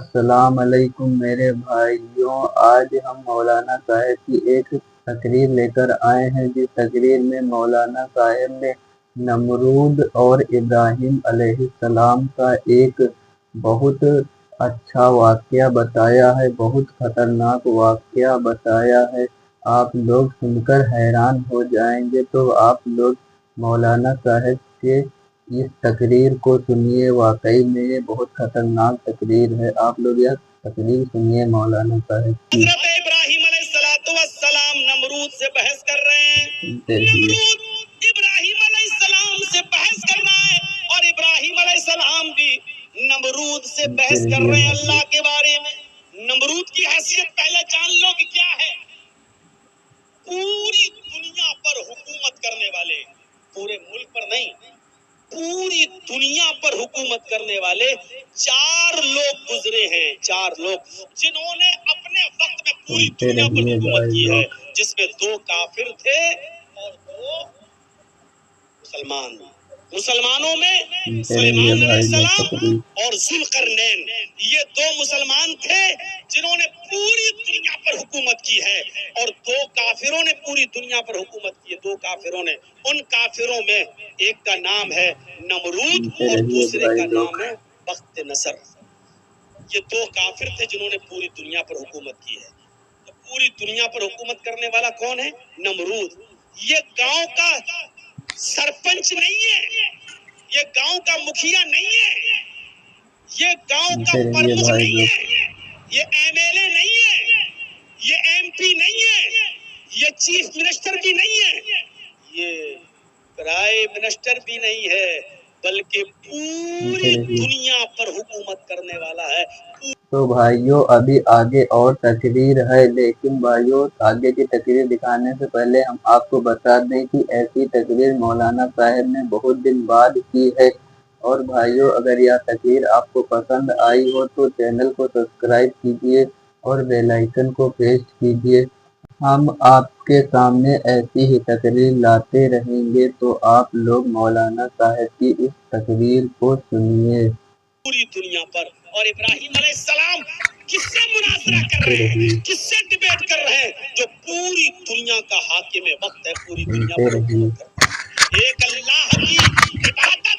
السلام علیکم میرے بھائیوں، آج ہم مولانا صاحب کی ایک تقریر لے کر آئے ہیں، جس تقریر میں مولانا صاحب نے نمرود اور ابراہیم علیہ السلام کا ایک بہت اچھا واقعہ بتایا ہے، بہت خطرناک واقعہ بتایا ہے۔ آپ لوگ سن کر حیران ہو جائیں گے، تو آپ لوگ مولانا صاحب کے اس تقریر کو سنیے۔ واقعی میں یہ بہت خطرناک تقریر ہے، آپ لوگ یہ تقریر سنیے مولانا صاحب کی۔ حضرت ابراہیم علیہ السلام نمرود سے بحث کر رہے ہیں۔ نمرود ابراہیم علیہ السلام سے بحث کر رہا ہے، اور ابراہیم علیہ السلام بھی نمرود سے بحث کر رہے ہیں اللہ کے بارے میں۔ نمرود کی حیثیت پہلے جان لو کہ کیا ہے۔ پوری دنیا پر حکومت کرنے والے، پورے ملک پر نہیں، پوری دنیا پر حکومت کرنے والے 4 لوگ گزرے ہیں، 4 لوگ جنہوں نے اپنے وقت میں پوری دنیا پر حکومت کی ہے، جس میں 2 کافر تھے اور 2 مسلمان۔ مسلمانوں میں سلیمان علیہ السلام اور ذوالقرنین، یہ 2 مسلمان تھے جنہوں نے پوری دنیا پر حکومت کی ہے، اور 2 کافروں نے پوری دنیا پر حکومت کی ہے۔ 2 کافروں نے، ان کافروں میں ایک کا نام ہے نمرود اور دوسرے کا نام ہے بخت نصر۔ یہ 2 کافر تھے جنہوں نے پوری دنیا پر حکومت کی ہے۔ تو پوری دنیا پر حکومت کرنے والا کون ہے؟ نمرود۔ یہ گاؤں کا سرپنچ نہیں ہے، یہ گاؤں کا مکھیا نہیں ہے، یہ گاؤں کا پرمکھ نہیں ہے، یہ MLA نہیں ہے، یہ MP نہیں ہے، یہ چیف منسٹر بھی نہیں ہے، یہ پرائم منسٹر بھی نہیں ہے، بلکہ پوری دنیا پر حکومت کرنے والا ہے۔ تو بھائیوں ابھی آگے اور تقریر ہے، لیکن بھائیوں آگے کی تقریر دکھانے سے پہلے ہم آپ کو بتا دیں کہ ایسی تقریر مولانا صاحب نے بہت دن بعد کی ہے۔ اور بھائیوں اگر یہ تقریر آپ کو پسند آئی ہو تو چینل کو سبسکرائب کیجئے اور بیل آئیکن کو پریس کیجئے۔ ہم آپ کے سامنے ایسی ہی تقریر لاتے رہیں گے، تو آپ لوگ مولانا صاحب کی اس تقریر کو سنیے۔ پوری دنیا پر، اور ابراہیم علیہ السلام کس سے مناظرہ کر رہے ہیں، کس سے ڈیبیٹ کر رہے ہیں؟ جو پوری دنیا کا حاکم وقت ہے، پوری دنیا پر حکومت کرتا ہے۔ ایک اللہ کی عبادت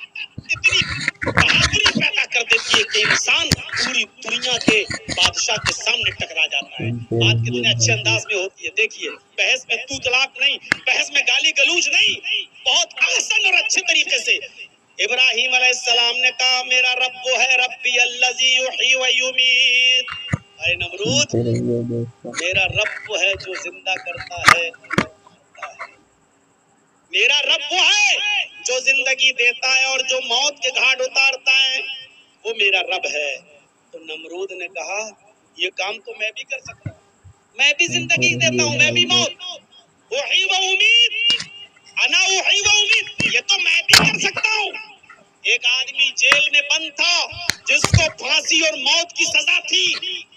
اتنی بہادری پیدا کر دیتی ہے کہ انسان پوری دنیا کے بادشاہ کے سامنے ٹکرا جاتا ہے۔ بات کتنے اچھے انداز میں ہوتی ہے، دیکھیے بحث میں تو طلاق نہیں، بحث میں گالی گلوچ نہیں، بہت آسان اور اچھے طریقے سے ابراہیم علیہ السلام نے کہا میرا رب وہ ہے، ربی الذی یحیی و یمیت۔ اے نمرود، میرا رب وہ ہے جو زندہ کرتا ہے، میرا رب وہ ہے جو زندگی دیتا ہے اور جو موت کے گھاٹ اتارتا ہے، وہ میرا رب ہے۔ تو نمرود نے کہا یہ کام تو میں بھی کر سکتا ہوں، میں بھی زندگی دیتا ہوں، میں بھی موت، احیی و امید، انا احیی و امید، یہ تو میں بھی کر سکتا ہوں۔ ایک آدمی جیل میں بند تھا جس کو پھانسی اور موت کی سزا تھی،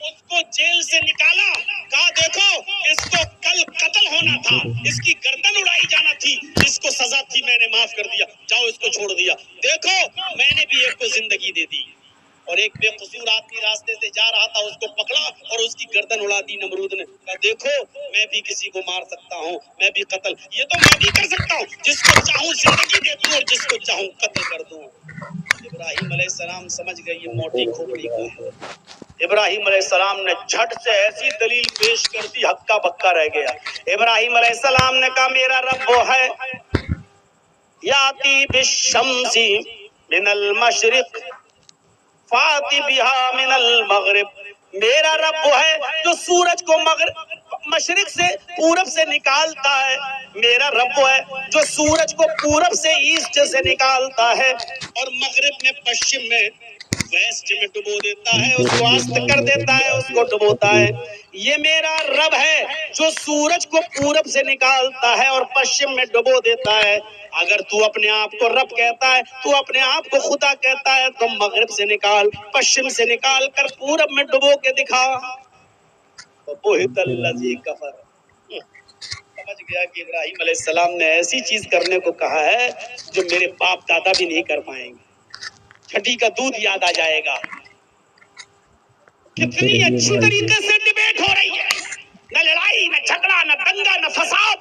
اس کو جیل سے نکالا، کہا دیکھو اس کو کل قتل ہونا تھا، اس کی گردن اڑائی جانا تھی، اس کو سزا تھی، میں نے معاف کر دیا، جاؤ اس کو چھوڑ دیا، دیکھو میں نے بھی ایک کو زندگی دے دی۔ اور ایک بے قصور آدمی راستے سے جا رہا تھا، اس کو پکڑا اور اس کی گردن اڑا دی نمرود نے، کہا دیکھو میں بھی کسی کو مار سکتا ہوں، میں بھی قتل، یہ تو میں بھی کر سکتا ہوں، جس کو چاہوں زندگی دے دوں اور جس کو چاہوں قتل کر دوں۔ ابراہیم علیہ السلام سمجھ گئے یہ موٹی کھوپڑی کا ہے۔ ابراہیم علیہ السلام نے جھٹ سے ایسی دلیل پیش کر دی، ہکا بکا رہ گیا۔ ابراہیم علیہ السلام نے کہا میرا رب وہ ہے یاتی بالشمس من المشرق فاتی بہا من المغرب، میرا رب وہ ہے جو سورج کو مشرق سے پورب سے نکالتا ہے، میرا رب وہ ہے جو سورج کو پورب سے ایسٹ سے نکالتا ہے اور مغرب میں پشچم میں ویسٹ میں ڈبو دیتا ہے، اس کو آست کر دیتا ہے، اس کو ڈبوتا ہے۔ یہ میرا رب ہے جو سورج کو پورب سے نکالتا ہے اور پشچم میں ڈبو دیتا ہے۔ اگر تو اپنے آپ کو رب کہتا ہے، تو اپنے آپ کو خدا کہتا ہے، تو مغرب سے نکال، پشچم سے نکال کر پورب میں ڈبو کے دکھا۔ وَبُہِتَ الَّذِي كَفَرَ، سمجھ گیا کہ ابراہیم علیہ السلام نے ایسی چیز کرنے کو کہا ہے جو میرے باپ دادا بھی نہیں کر پائیں گے، چھٹی کا دودھ یاد آ جائے گا۔ कितनी अच्छी तरीके से डिबेट हो रही है, न लड़ाई न झगड़ा न दंगा न फसाद,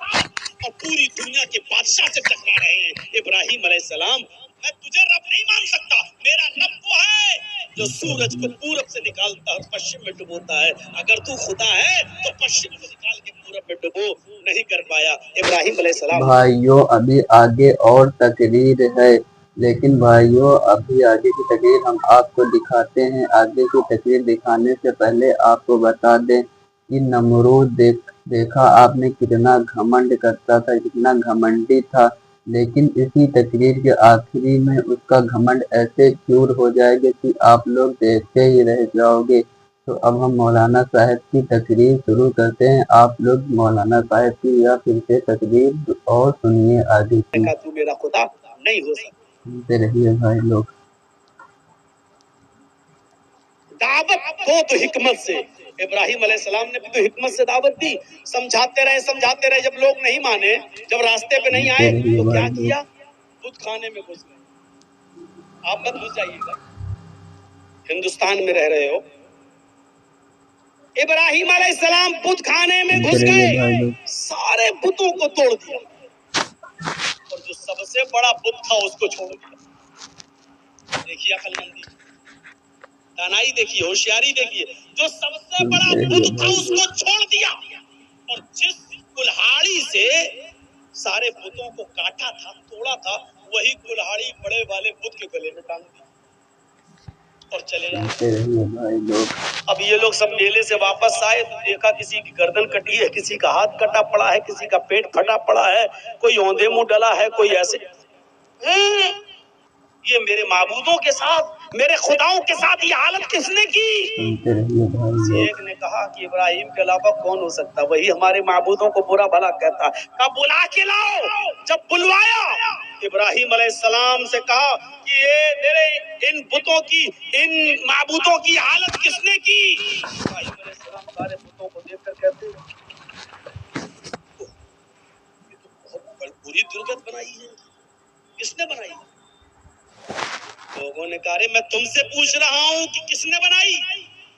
और पूरी दुनिया के बादशाह से टकरा रहे हैं इब्राहिम अलैहिस्सलाम। मैं तुझे रब नहीं मान सकता, मेरा रब वो है जो सूरज को पूरब से निकालता और पश्चिम में डुबोता है। अगर तू खुदा है तो पश्चिम से निकाल के पूरब में डुबो, नहीं कर पाया इब्राहिम अलैहिस्सलाम। भाइयों अभी आगे और तकरीर है, लेकिन भाइयों अभी आगे की तकरीर हम आपको दिखाते हैं। आगे की तकरीर दिखाने से पहले आपको बता दें कि नमरूद देखा आपने कितना घमंड करता था, कितना घमंडी था, लेकिन इसी तकरीर के आखिरी में उसका घमंड ऐसे चूर हो जाएगा कि आप लोग देखते ही रह जाओगे। तो अब हम मौलाना साहब की तकरीर शुरू करते हैं। आप लोग मौलाना साहब की या फिर से तकरीर और सुनिए आगे की। तू मेरा खुदा नहीं हो सकता। सुनते रहिए भाई लोग। दावत दो तो हिकमत से, इब्राहिम अलैहिस्सलाम ने भी तो हिकमत से दावत दी। समझाते रहे, जब लोग नहीं माने, जब रास्ते पे नहीं आए तो क्या किया, बुत खाने में घुस गए। आप मत घुस जाइएगा, हिंदुस्तान में रह रहे हो। इब्राहिम अलैहिस्सलाम बुत खाने में घुस गए, सारे बुतों को तोड़ दिया और जो सबसे बड़ा बुत था उसको छोड़ दिया। देखिए अक्लमंदी, दानाई देखिए, होशियारी देखिए। जो सबसे बड़ा बुत था उसको छोड़ दिया और जिस कुल्हाड़ी से सारे बुतों को काटा था, तोड़ा था, वही कुल्हाड़ी बड़े वाले बुत के गले में टांग दी और चले जाए। अब ये लोग सब मेले से वापस आए तो देखा किसी की गर्दन कटी है, किसी का हाथ कटा पड़ा है, किसी का पेट फटा पड़ा है, कोई औंधे मुंह डला है, कोई ऐसे। ये मेरे माबूदों के साथ, मेरे खुदाओं के साथ ये हालत किसने की? एक ने कहा कि इब्राहिम के अलावा कौन हो सकता, वही हमारे माबूदों को बुरा भला कहता। कहा बुला के लाओ। जब बुलवाया, इब्राहिम अलैहिस्सलाम से कहा कि ये मेरे इन बुतों की, इन माबूदों की हालत किसने की? इब्राहिम अलैहिस्सलाम सारे बुतों को देखकर कहते हैं ये तो बहुत बुरी दुर्गत बनाई है, किसने बनाई? लोगों ने कहा मैं तुमसे पूछ रहा हूँ कि किसने बनाई,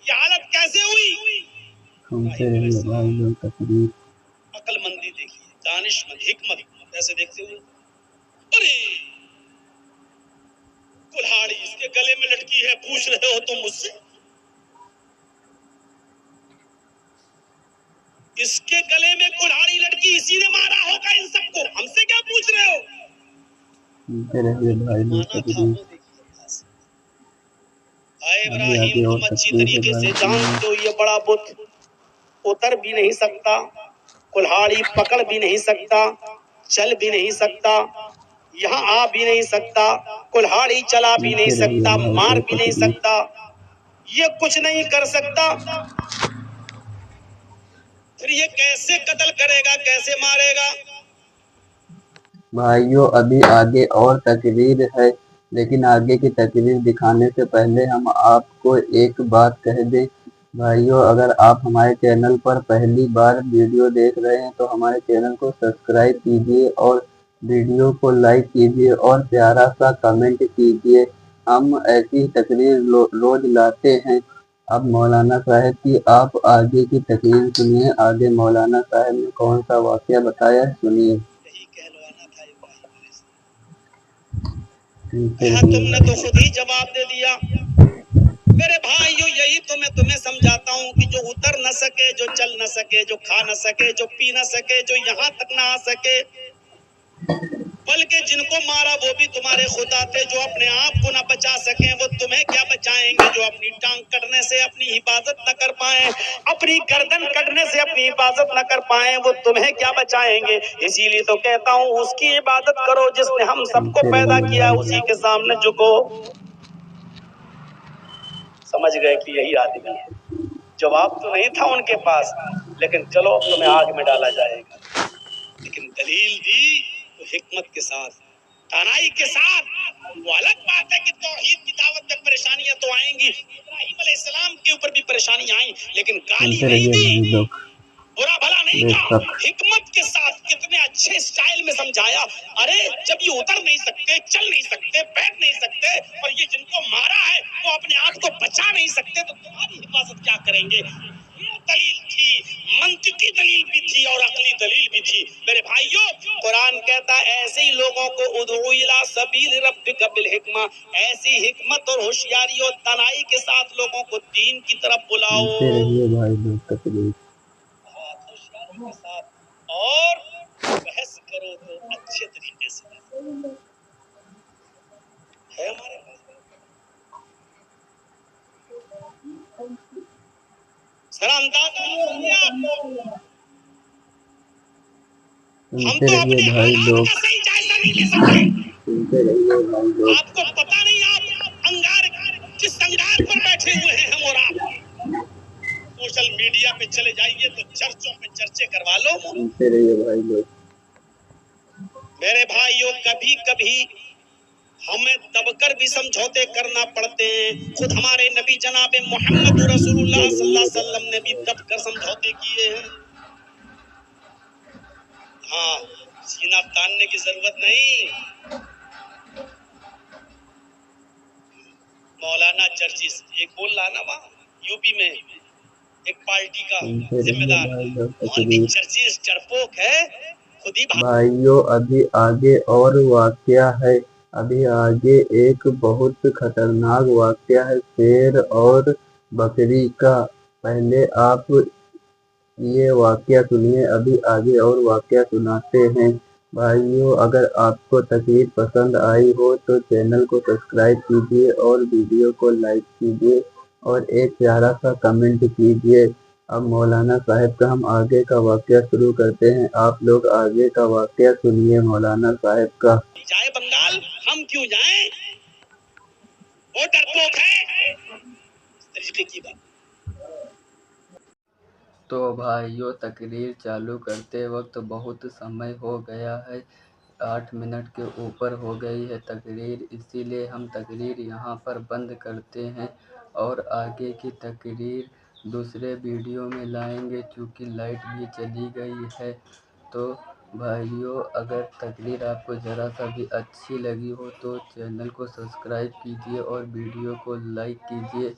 ये हालत कैसे हुई? अक्लमंदी देखिए, दानिशमंद, हिकमत ऐसे देखते हुए, अरे कुल्हाड़ी इसके गले में लटकी है, पूछ रहे हो तुम मुझसे? इसके गले में कुल्हाड़ी लटकी, इसी ने मारा होगा इन सबको, हमसे क्या पूछ रहे हो? इब्राहिम तुम अच्छी तरीके से जानते हो ये बड़ा बुत उतर भी नहीं सकता, कुल्हाड़ी पकड़ भी नहीं सकता, चल भी नहीं सकता, यहाँ आ भी नहीं सकता, कुल्हाड़ी चला भी नहीं सकता, मार भी नहीं सकता, ये कुछ नहीं कर सकता। फिर ये कैसे कत्ल करेगा, कैसे मारेगा? भाइयों अभी आगे और तकरीर है, लेकिन आगे की तकरीर दिखाने से पहले हम आपको एक बात कह दें। भाइयों अगर आप हमारे चैनल पर पहली बार वीडियो देख रहे हैं तो हमारे चैनल को सब्सक्राइब कीजिए और वीडियो को लाइक कीजिए और प्यारा सा कमेंट कीजिए। हम ऐसी तकरीर रोज लाते हैं। अब मौलाना साहब की आप आगे की तकरीर सुनिए। आगे मौलाना साहब ने कौन सा वाकया बताया सुनिए। तुमने तो खुद ही जवाब दे दिया। मेरे भाइयों यही तो मैं तुम्हें समझाता हूँ कि जो उतर न सके, जो चल न सके, जो खा न सके, जो पी न सके, जो यहाँ तक न आ सके, बल्कि जिनको मारा वो भी तुम्हारे खुदा थे। जो अपने आप को न बचा सके वो तुम्हें क्या बचाएंगे? जो अपनी टांग कटने से अपनी हिफाजत न कर पाए, अपनी गर्दन कटने से अपनी हिफाजत न कर पाए, वो तुम्हें क्या बचाएंगे? इसीलिए तो कहता हूँ उसकी इबादत करो जिसने हम सबको पैदा किया, उसी के सामने झुको। समझ गए कि यही आदमी है। जवाब तो नहीं था उनके पास, लेकिन चलो तुम्हें आग में डाला जाएगा। लेकिन दलील दी तो हिकमत के साथ, दानाई के साथ। वो अलग बात है कि तौहीद की दावत में परेशानियां तो आएंगी, इब्राहिम अलैहिस्सलाम के ऊपर भी परेशानी आई, लेकिन गाली नहीं दी। बुरा भला नहीं कहा, बेशक हिकमत के साथ कितने अच्छे स्टाइल में समझाया। अरे जब ये उतर नहीं सकते, चल नहीं सकते, बैठ नहीं सकते, और ये जिनको मारा है वो अपने आप को बचा नहीं सकते, तो तुम्हारी हिफाजत क्या करेंगे? ये दलील थी, मंतिकी दलील भी थी और अकली दलील भी थी। मेरे भाइयों, कुरान कहता है ऐसे ही लोगों को उदउ इला सबील रब्बिका बिल हिकमा, ऐसी हिकमत और होशियारी और तनाई के साथ लोगों को दीन की तरफ बुलाओ, सुनते रहिए भाई लोग तकरीर। बहुत होशियारी के साथ, और बहस करो तो अच्छे तरीके से है हमारे पास। जरा अंदाजा लगाइए आप, हम सुनते तो रहिए अपने भाई हालात लोग। का सही जायजा नहीं ले सकते। सुनते रहिए भाई लोग। आपको पता नहीं, आप अंगार, जिस अंगार पर बैठे हुए हैं हम और आप, सोशल मीडिया पे चले जाइए तो चर्चों पे चर्चे करवा लो। सुनते रहिए भाई लोग। मेरे भाइयों, कभी कभी हमें दबकर भी समझौते करना पड़ते हैं। खुद हमारे नबी जनाब मोहम्मद रसूलुल्लाह सल्लल्लाहु अलैहि वसल्लम ने भी दबकर समझौते किए हैं। हाँ, सीना तानने की जरूरत नहीं। मौलाना जर्जिस एक बोल रहा ना वहाँ यूपी में, एक पार्टी का सुनते रहिए जिम्मेदार, भाई लोग मौलवी तकरीर। जर्जिस डरपोक है, खुद ही भाइयों अभी आगे और वाकया है। अभी आगे एक बहुत खतरनाक वाकया है शेर और बकरी का। पहले आप ये वाकया सुनिए, अभी आगे और वाकया सुनाते हैं। भाइयों अगर आपको तकरीर पसंद आई हो तो चैनल को सब्सक्राइब कीजिए और वीडियो को लाइक कीजिए और एक प्यारा सा कमेंट कीजिए। अब मौलाना साहब का हम आगे का वाकया शुरू करते हैं। आप लोग आगे का वाकया सुनिए मौलाना साहब का। जाए बंगाल, हम क्यों जाएं? वो डरपोक है, इस तरीके की बात। तो भाइयों तकरीर चालू करते वक्त बहुत समय हो गया है, 8 मिनट के ऊपर हो गई है तकरीर, इसीलिए हम तकरीर यहाँ पर बंद करते हैं और आगे की तकरीर दूसरे वीडियो में लाएंगे क्योंकि लाइट भी चली गई है। तो भाइयों अगर तकरीर आपको ज़रा सा भी अच्छी लगी हो तो चैनल को सब्सक्राइब कीजिए और वीडियो को लाइक कीजिए।